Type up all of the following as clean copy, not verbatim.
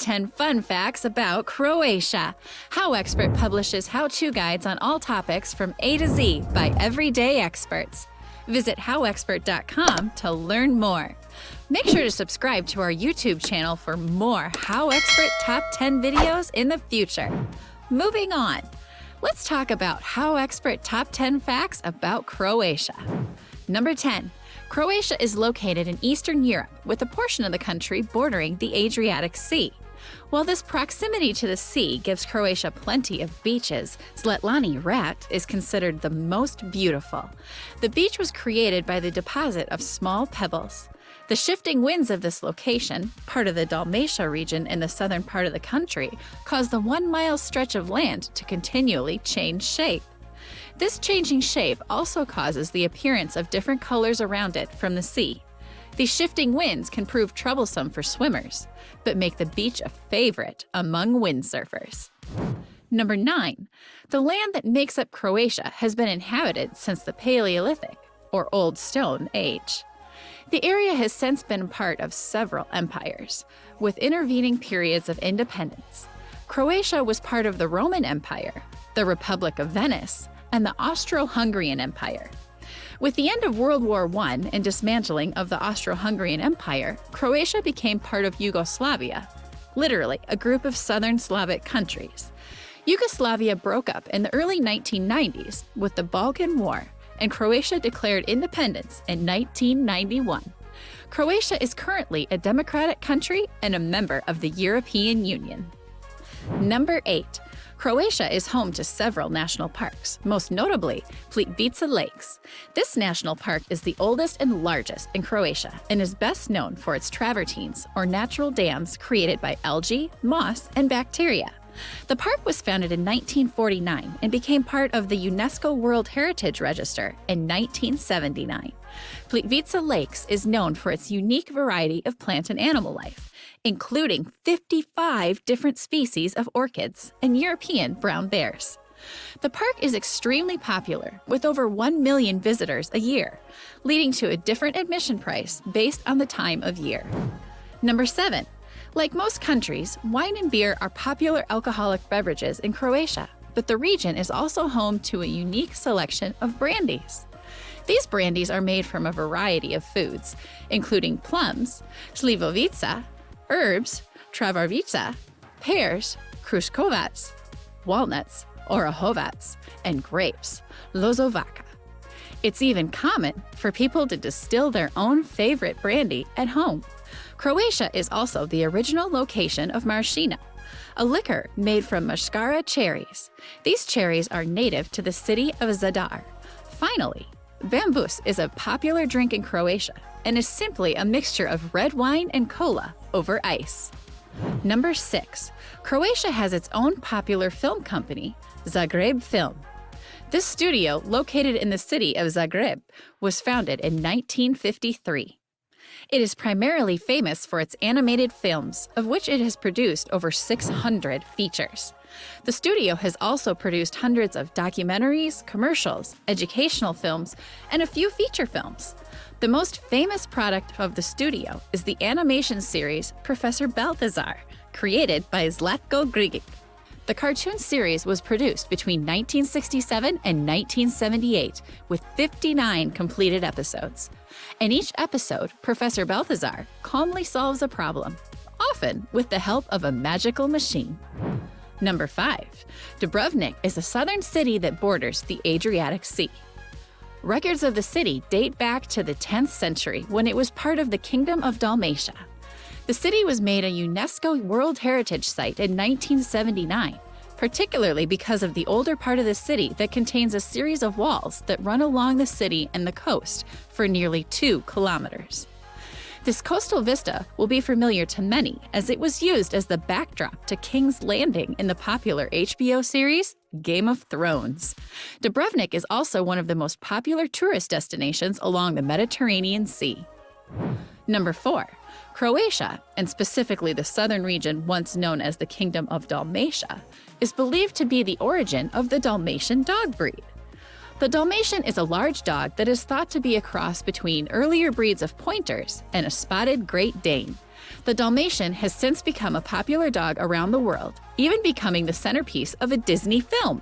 10 fun facts about Croatia. HowExpert publishes how-to guides on all topics from A to Z by everyday experts. Visit howexpert.com to learn more. Make sure to subscribe to our YouTube channel for more HowExpert Top 10 videos in the future. Moving on, let's talk about HowExpert Top 10 facts about Croatia. Number 10. Croatia is located in Eastern Europe, with a portion of the country bordering the Adriatic Sea. While this proximity to the sea gives Croatia plenty of beaches, Zlatlani Rat is considered the most beautiful. The beach was created by the deposit of small pebbles. The shifting winds of this location, part of the Dalmatia region in the southern part of the country, cause the 1-mile stretch of land to continually change shape. This changing shape also causes the appearance of different colors around it from the sea. These shifting winds can prove troublesome for swimmers, but make the beach a favorite among windsurfers. Number 9. The land that makes up Croatia has been inhabited since the Paleolithic, or Old Stone, Age. The area has since been part of several empires, with intervening periods of independence. Croatia was part of the Roman Empire, the Republic of Venice, and the Austro-Hungarian Empire. With the end of World War I and dismantling of the Austro-Hungarian Empire, Croatia became part of Yugoslavia, literally a group of southern Slavic countries. Yugoslavia broke up in the early 1990s with the Balkan War, and Croatia declared independence in 1991. Croatia is currently a democratic country and a member of the European Union. Number 8. Croatia is home to several national parks, most notably Plitvice Lakes. This national park is the oldest and largest in Croatia and is best known for its travertines, or natural dams created by algae, moss, and bacteria. The park was founded in 1949 and became part of the UNESCO World Heritage Register in 1979. Plitvice Lakes is known for its unique variety of plant and animal life, including 55 different species of orchids and European brown bears. The park is extremely popular, with over 1 million visitors a year, leading to a different admission price based on the time of year. Number 7. Like most countries, wine and beer are popular alcoholic beverages in Croatia, but the region is also home to a unique selection of brandies. These brandies are made from a variety of foods, including plums, slivovica, herbs, travarvica, pears, kruškovac, walnuts, orahovats, and grapes, lozovaca. It's even common for people to distill their own favorite brandy at home. Croatia is also the original location of maraschino, a liquor made from muscara cherries. These cherries are native to the city of Zadar. Finally, bambus is a popular drink in Croatia and is simply a mixture of red wine and cola over ice. Number 6. Croatia has its own popular film company, Zagreb Film. This studio, located in the city of Zagreb, was founded in 1953. It is primarily famous for its animated films, of which it has produced over 600 features. The studio has also produced hundreds of documentaries, commercials, educational films, and a few feature films. The most famous product of the studio is the animation series Professor Balthazar, created by Zlatko Grigic. The cartoon series was produced between 1967 and 1978, with 59 completed episodes. In each episode, Professor Balthazar calmly solves a problem, often with the help of a magical machine. Number 5. Dubrovnik is a southern city that borders the Adriatic Sea. Records of the city date back to the 10th century when it was part of the Kingdom of Dalmatia. The city was made a UNESCO World Heritage Site in 1979, particularly because of the older part of the city that contains a series of walls that run along the city and the coast for nearly 2 kilometers. This coastal vista will be familiar to many, as it was used as the backdrop to King's Landing in the popular HBO series Game of Thrones. Dubrovnik is also one of the most popular tourist destinations along the Mediterranean Sea. Number 4. Croatia, and specifically the southern region once known as the Kingdom of Dalmatia, is believed to be the origin of the Dalmatian dog breed. The Dalmatian is a large dog that is thought to be a cross between earlier breeds of pointers and a spotted Great Dane. The Dalmatian has since become a popular dog around the world, even becoming the centerpiece of a Disney film.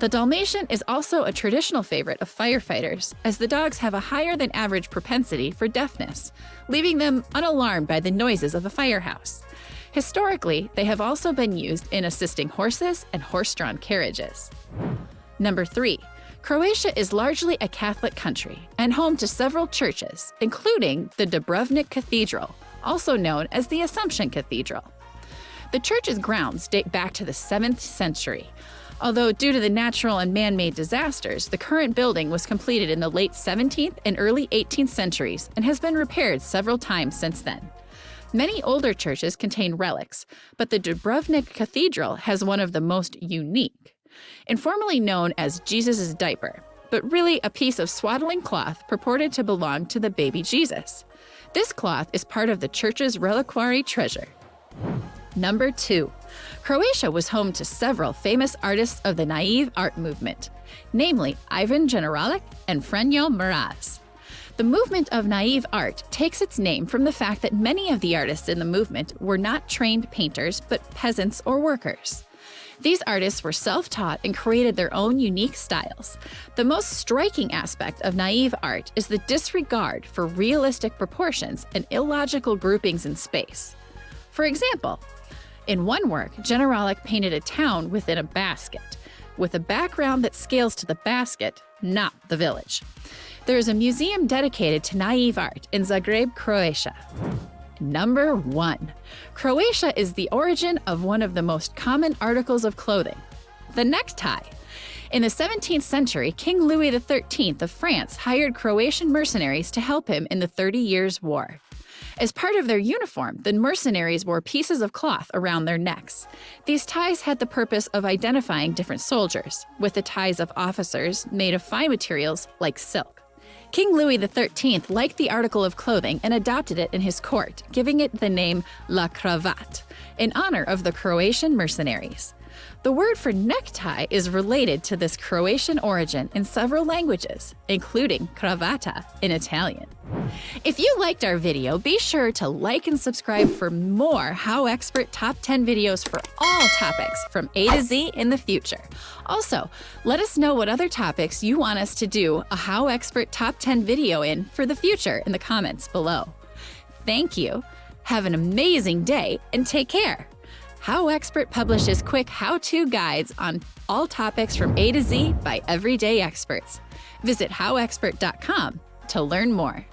The Dalmatian is also a traditional favorite of firefighters, as the dogs have a higher than average propensity for deafness, leaving them unalarmed by the noises of a firehouse. Historically, they have also been used in assisting horses and horse-drawn carriages. Number 3. Croatia is largely a Catholic country and home to several churches, including the Dubrovnik Cathedral, also known as the Assumption Cathedral. The church's grounds date back to the 7th century, although due to the natural and man-made disasters, the current building was completed in the late 17th and early 18th centuries and has been repaired several times since then. Many older churches contain relics, but the Dubrovnik Cathedral has one of the most unique. Informally known as Jesus' diaper, but really a piece of swaddling cloth purported to belong to the baby Jesus. This cloth is part of the church's reliquary treasure. Number 2. Croatia was home to several famous artists of the naive art movement, namely Ivan Generalic and Franjo Mraz. The movement of naive art takes its name from the fact that many of the artists in the movement were not trained painters but peasants or workers. These artists were self-taught and created their own unique styles. The most striking aspect of naive art is the disregard for realistic proportions and illogical groupings in space. For example, in one work, Generalic painted a town within a basket, with a background that scales to the basket, not the village. There is a museum dedicated to naive art in Zagreb, Croatia. Number 1. Croatia is the origin of one of the most common articles of clothing, the necktie. In the 17th century, King Louis XIII of France hired Croatian mercenaries to help him in the 30 Years' War. As part of their uniform, the mercenaries wore pieces of cloth around their necks. These ties had the purpose of identifying different soldiers, with the ties of officers made of fine materials like silk. King Louis XIII liked the article of clothing and adopted it in his court, giving it the name La Cravat, in honor of the Croatian mercenaries. The word for necktie is related to this Croatian origin in several languages, including cravata in Italian. If you liked our video, be sure to like and subscribe for more HowExpert Top 10 videos for all topics from A to Z in the future. Also, let us know what other topics you want us to do a HowExpert Top 10 video in for the future in the comments below. Thank you, have an amazing day, and take care! HowExpert publishes quick how-to guides on all topics from A to Z by everyday experts. Visit HowExpert.com to learn more.